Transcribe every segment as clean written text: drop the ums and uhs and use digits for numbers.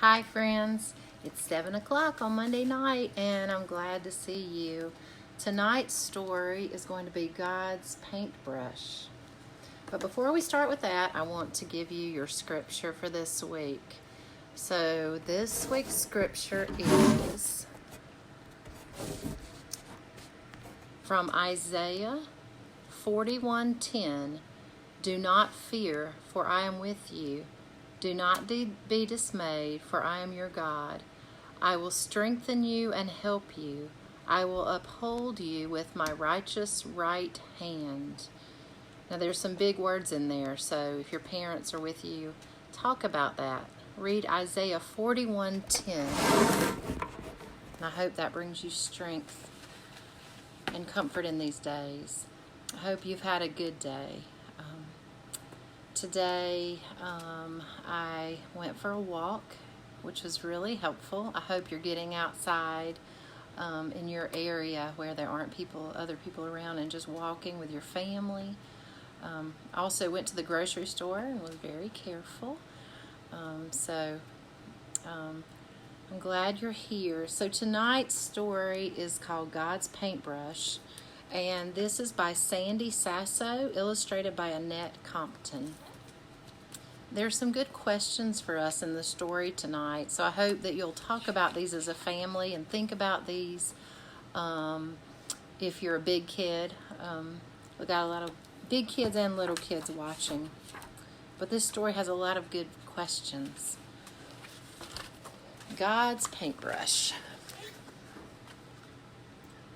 Hi friends, it's 7 o'clock on Monday night and I'm glad to see you. Tonight's story is going to be God's Paintbrush. But before we start with that, I want to give you your scripture for this week. So this week's scripture is from Isaiah 41:10. Do not fear, for I am with you. Do not be dismayed, for I am your God. I will strengthen you and help you. I will uphold you with my righteous right hand. Now there's some big words in there, so if your parents are with you, talk about that. Read Isaiah 41:10. And I hope that brings you strength and comfort in these days. I hope you've had a good day. Today, I went for a walk, which was really helpful. I hope you're getting outside in your area where there aren't other people around, and just walking with your family. I also went to the grocery store and was very careful. I'm glad you're here. So tonight's story is called God's Paintbrush, and this is by Sandy Sasso, illustrated by Annette Compton. There's some good questions for us in the story tonight, so I hope that you'll talk about these as a family and think about these. If you're a big kid, we got a lot of big kids and little kids watching, but this story has a lot of good questions. God's Paintbrush.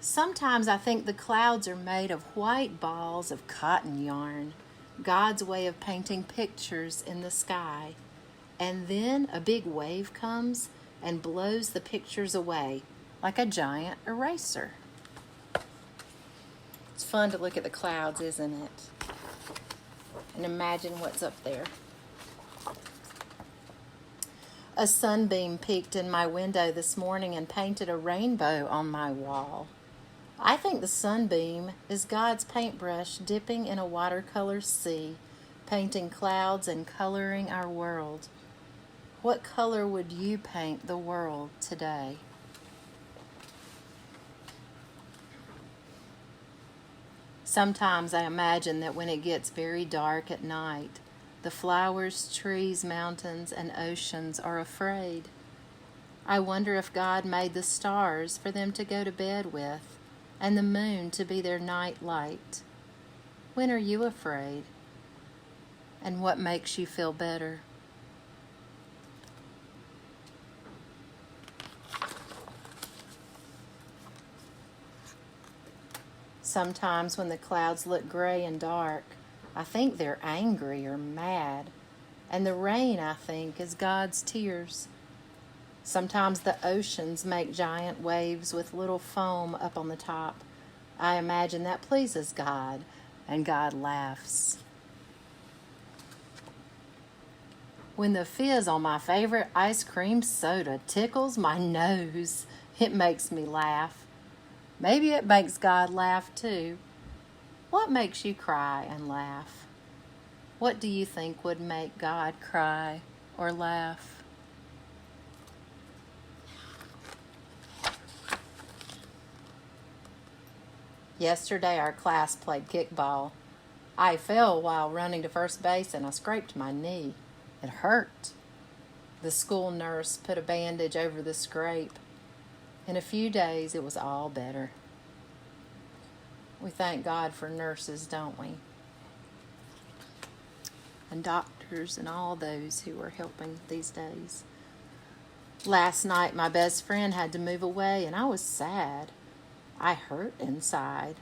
Sometimes I think the clouds are made of white balls of cotton yarn, God's way of painting pictures in the sky. And then a big wave comes and blows the pictures away like a giant eraser. It's fun to look at the clouds, isn't it? And imagine what's up there. A sunbeam peeked in my window this morning and painted a rainbow on my wall. I think the sunbeam is God's paintbrush dipping in a watercolor sea, painting clouds and coloring our world. What color would you paint the world today? Sometimes I imagine that when it gets very dark at night, the flowers, trees, mountains, and oceans are afraid. I wonder if God made the stars for them to go to bed with, and the moon to be their night light. When are you afraid? And what makes you feel better? Sometimes when the clouds look gray and dark, I think they're angry or mad. And the rain, I think, is God's tears. Sometimes the oceans make giant waves with little foam up on the top. I imagine that pleases God, and God laughs. When the fizz on my favorite ice cream soda tickles my nose, it makes me laugh. Maybe it makes God laugh too. What makes you cry and laugh? What do you think would make God cry or laugh? Yesterday our class played kickball. I fell while running to first base and I scraped my knee. It hurt. The school nurse put a bandage over the scrape. In a few days it was all better. We thank God for nurses, don't we? And doctors and all those who are helping these days. Last night my best friend had to move away and I was sad. I hurt inside.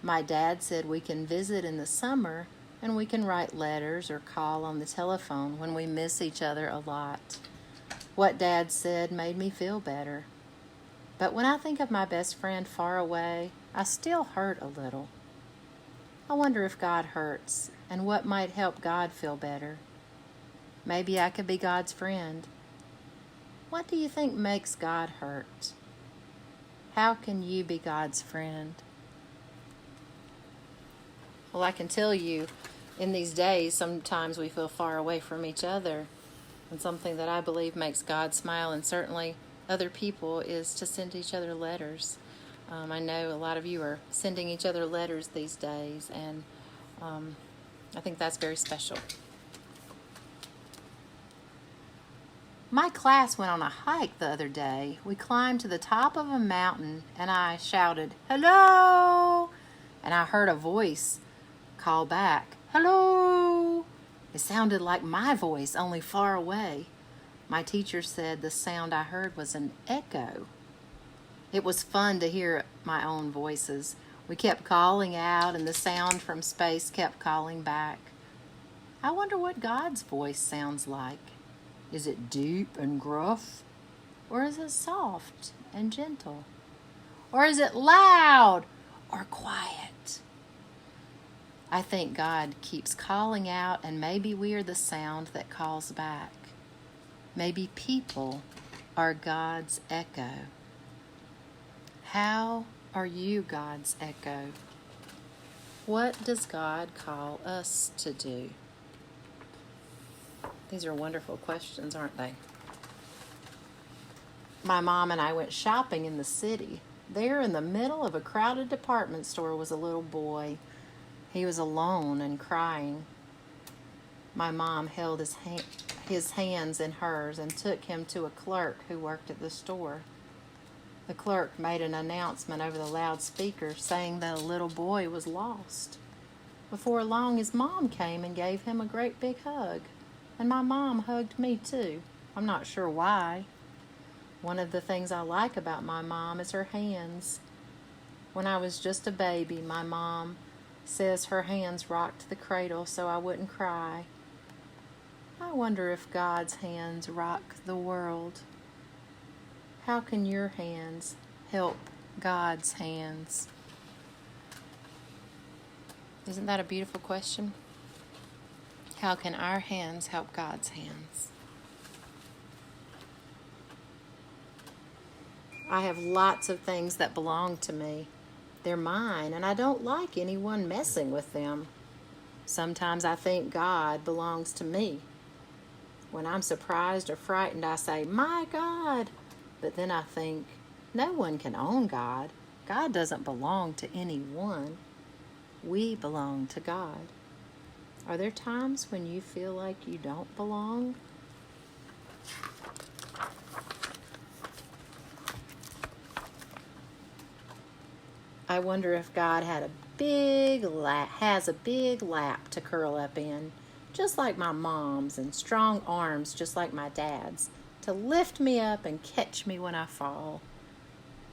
My dad said we can visit in the summer and we can write letters or call on the telephone when we miss each other a lot. What Dad said made me feel better. But when I think of my best friend far away, I still hurt a little. I wonder if God hurts and what might help God feel better. Maybe I could be God's friend. What do you think makes God hurt? How can you be God's friend? Well, I can tell you, in these days, sometimes we feel far away from each other. And something that I believe makes God smile, and certainly other people, is to send each other letters. I know a lot of you are sending each other letters these days, and I think that's very special. My class went on a hike the other day. We climbed to the top of a mountain, and I shouted, "Hello!" And I heard a voice call back, "Hello!" It sounded like my voice, only far away. My teacher said the sound I heard was an echo. It was fun to hear my own voices. We kept calling out, and the sound from space kept calling back. I wonder what God's voice sounds like. Is it deep and gruff? Or is it soft and gentle? Or is it loud or quiet? I think God keeps calling out, and maybe we are the sound that calls back. Maybe people are God's echo. How are you God's echo? What does God call us to do? These are wonderful questions, aren't they? My mom and I went shopping in the city. There in the middle of a crowded department store was a little boy. He was alone and crying. My mom held his hands in hers and took him to a clerk who worked at the store. The clerk made an announcement over the loudspeaker saying that a little boy was lost. Before long, his mom came and gave him a great big hug. And my mom hugged me too. I'm not sure why. One of the things I like about my mom is her hands. When I was just a baby, my mom says her hands rocked the cradle so I wouldn't cry. I wonder if God's hands rock the world. How can your hands help God's hands? Isn't that a beautiful question? How can our hands help God's hands? I have lots of things that belong to me. They're mine, and I don't like anyone messing with them. Sometimes I think God belongs to me. When I'm surprised or frightened, I say, "My God!" But then I think, no one can own God. God doesn't belong to anyone. We belong to God. Are there times when you feel like you don't belong? I wonder if God has a big lap to curl up in, just like my mom's, and strong arms just like my dad's, to lift me up and catch me when I fall.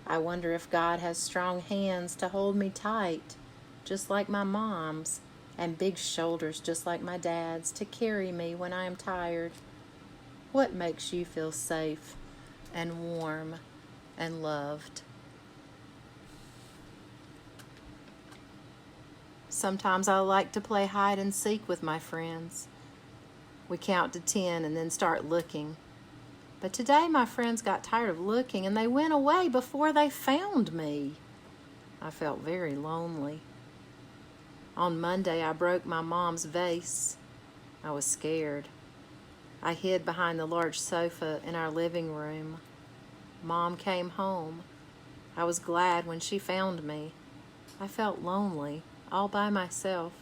I wonder if God has strong hands to hold me tight, just like my mom's, and big shoulders just like my dad's to carry me when I am tired. What makes you feel safe and warm and loved? Sometimes I like to play hide and seek with my friends. We count to 10 and then start looking. But today my friends got tired of looking and they went away before they found me. I felt very lonely. On Monday, I broke my mom's vase. I was scared. I hid behind the large sofa in our living room. Mom came home. I was glad when she found me. I felt lonely, all by myself.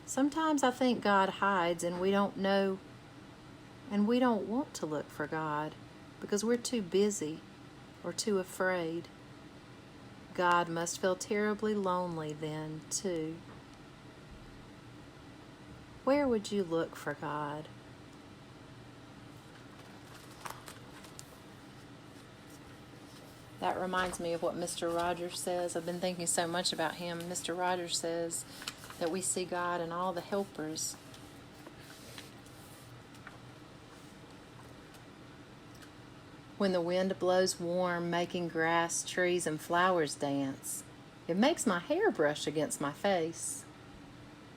Sometimes I think God hides and we don't know, and we don't want to look for God because we're too busy or too afraid. God must feel terribly lonely then, too. Where would you look for God? That reminds me of what Mr. Rogers says. I've been thinking so much about him. Mr. Rogers says that we see God in all the helpers. When the wind blows warm, making grass, trees, and flowers dance, it makes my hair brush against my face.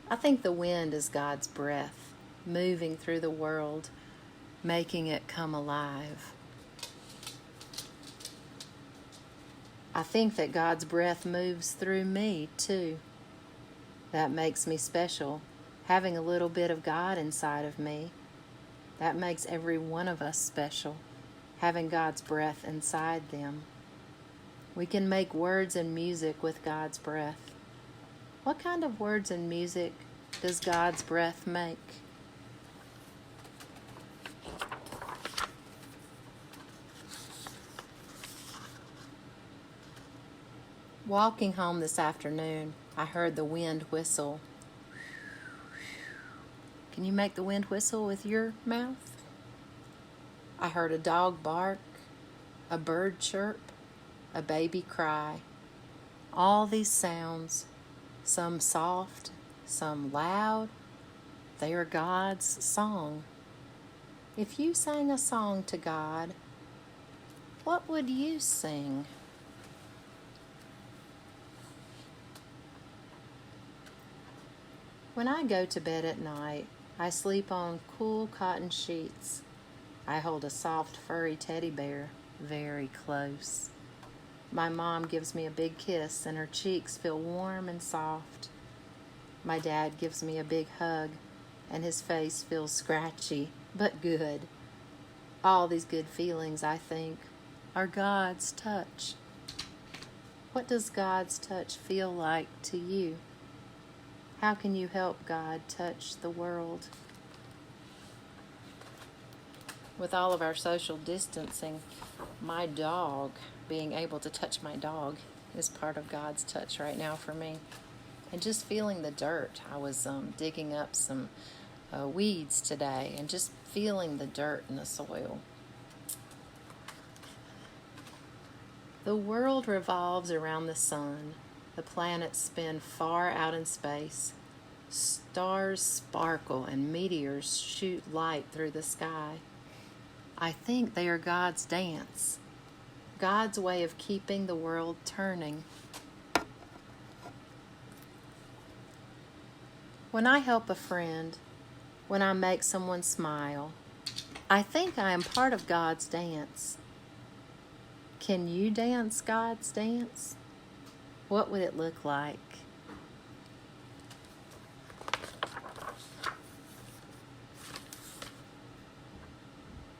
I think the wind is God's breath, moving through the world, making it come alive. I think that God's breath moves through me, too. That makes me special, having a little bit of God inside of me. That makes every one of us special, having God's breath inside them. We can make words and music with God's breath. What kind of words and music does God's breath make? Walking home this afternoon, I heard the wind whistle. Can you make the wind whistle with your mouth? I heard a dog bark, a bird chirp, a baby cry. All these sounds, some soft, some loud, they are God's song. If you sang a song to God, what would you sing? When I go to bed at night, I sleep on cool cotton sheets. I hold a soft, furry teddy bear very close. My mom gives me a big kiss and her cheeks feel warm and soft. My dad gives me a big hug and his face feels scratchy but good. All these good feelings, I think, are God's touch. What does God's touch feel like to you? How can you help God touch the world? With all of our social distancing, my dog, being able to touch my dog is part of God's touch right now for me. And just feeling the dirt. I was digging up some weeds today and just feeling the dirt in the soil. The world revolves around the sun. The planets spin far out in space. Stars sparkle and meteors shoot light through the sky. I think they are God's dance, God's way of keeping the world turning. When I help a friend, when I make someone smile, I think I am part of God's dance. Can you dance God's dance? What would it look like?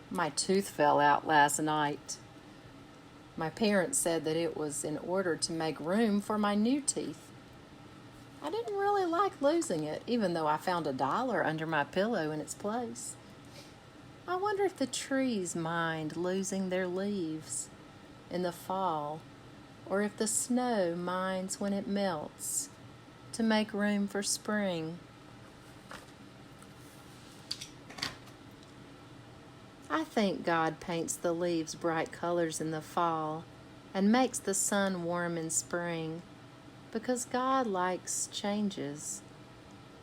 My tooth fell out last night. My parents said that it was in order to make room for my new teeth. I didn't really like losing it, even though I found $1 under my pillow in its place. I wonder if the trees mind losing their leaves in the fall, or if the snow minds when it melts to make room for spring. I think God paints the leaves bright colors in the fall and makes the sun warm in spring because God likes changes.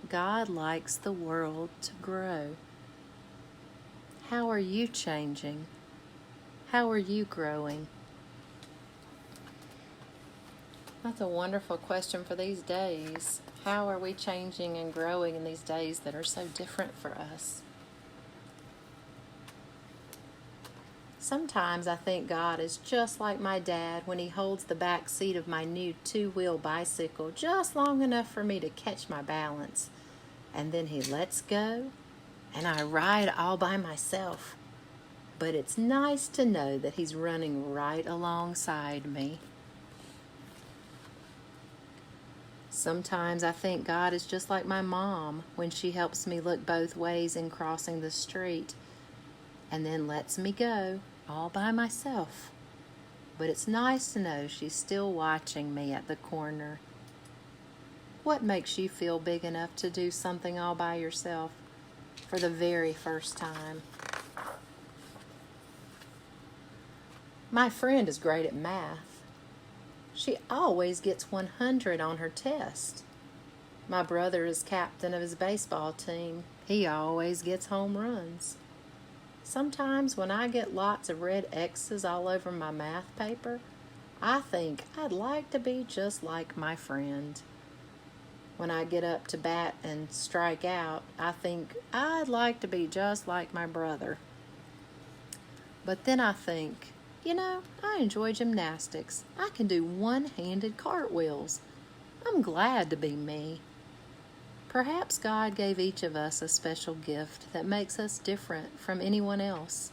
God likes the world to grow. How are you changing? How are you growing? That's a wonderful question for these days. How are we changing and growing in these days that are so different for us? Sometimes I think God is just like my dad when he holds the back seat of my new 2-wheel bicycle just long enough for me to catch my balance. And then he lets go and I ride all by myself. But it's nice to know that he's running right alongside me. Sometimes I think God is just like my mom when she helps me look both ways in crossing the street and then lets me go all by myself. But it's nice to know she's still watching me at the corner. What makes you feel big enough to do something all by yourself for the very first time? My friend is great at math. She always gets 100 on her test. My brother is captain of his baseball team. He always gets home runs. Sometimes when I get lots of red X's all over my math paper, I think I'd like to be just like my friend. When I get up to bat and strike out, I think I'd like to be just like my brother. But then I think, I enjoy gymnastics. I can do one-handed cartwheels. I'm glad to be me. Perhaps God gave each of us a special gift that makes us different from anyone else.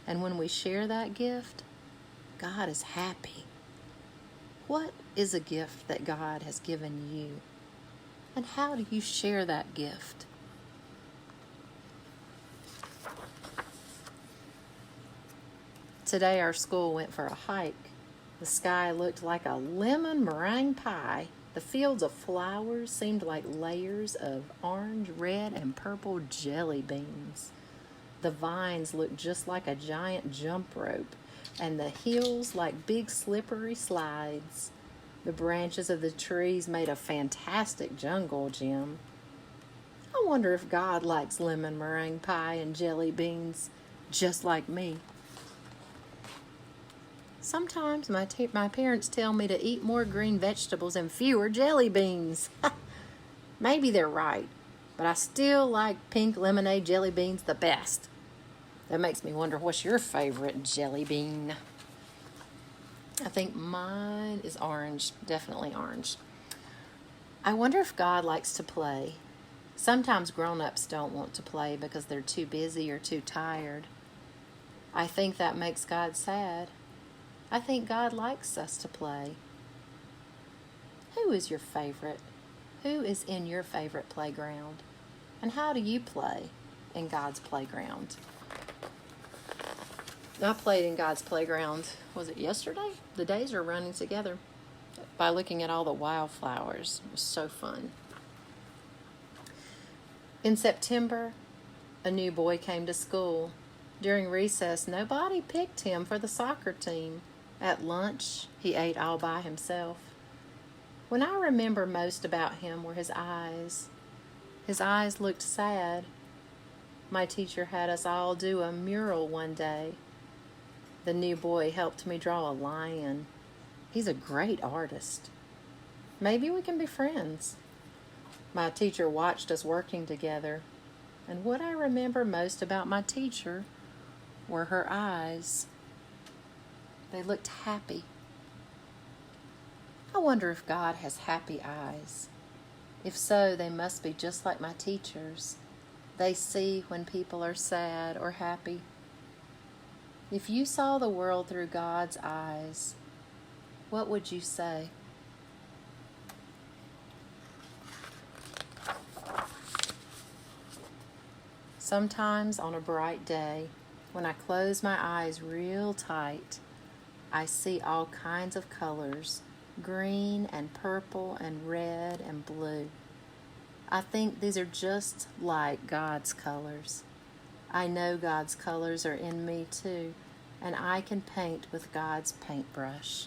And when we share that gift, God is happy. What is a gift that God has given you? And how do you share that gift? Today our school went for a hike. The sky looked like a lemon meringue pie. The fields of flowers seemed like layers of orange, red, and purple jelly beans. The vines looked just like a giant jump rope, and the hills like big slippery slides. The branches of the trees made a fantastic jungle gym. I wonder if God likes lemon meringue pie and jelly beans just like me. Sometimes my parents tell me to eat more green vegetables and fewer jelly beans. Maybe they're right, but I still like pink lemonade jelly beans the best. That makes me wonder, what's your favorite jelly bean? I think mine is orange, definitely orange. I wonder if God likes to play. Sometimes grown-ups don't want to play because they're too busy or too tired. I think that makes God sad. I think God likes us to play. Who is your favorite? Who is in your favorite playground? And how do you play in God's playground? I played in God's playground, was it yesterday? The days are running together by looking at all the wildflowers. It was so fun. In September, a new boy came to school. During recess, nobody picked him for the soccer team. At lunch, he ate all by himself. When I remember most about him were his eyes. His eyes looked sad. My teacher had us all do a mural one day. The new boy helped me draw a lion. He's a great artist. Maybe we can be friends. My teacher watched us working together, and what I remember most about my teacher were her eyes. They looked happy. I wonder if God has happy eyes. If so, they must be just like my teachers. They see when people are sad or happy. If you saw the world through God's eyes, what would you say? Sometimes on a bright day, when I close my eyes real tight, I see all kinds of colors, green and purple and red and blue. I think these are just like God's colors. I know God's colors are in me too, and I can paint with God's paintbrush.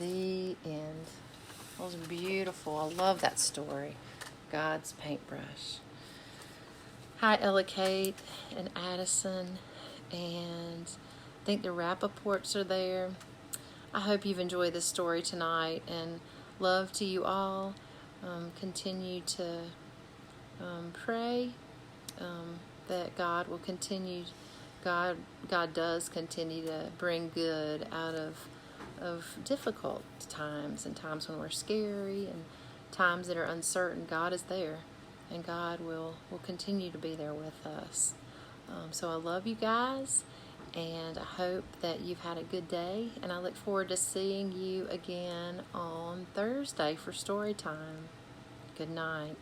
The end. That was beautiful. I love that story. God's paintbrush. Hi, Ella Kate and Addison, and I think the Rappaports are there. I hope you've enjoyed this story tonight, and love to you all. Continue to pray that God will continue. God does continue to bring good out of difficult times, and times when we're scary and times that are uncertain. God is there, and God will continue to be there with us. So I love you guys, and I hope that you've had a good day, and I look forward to seeing you again on Thursday for Storytime. Good night.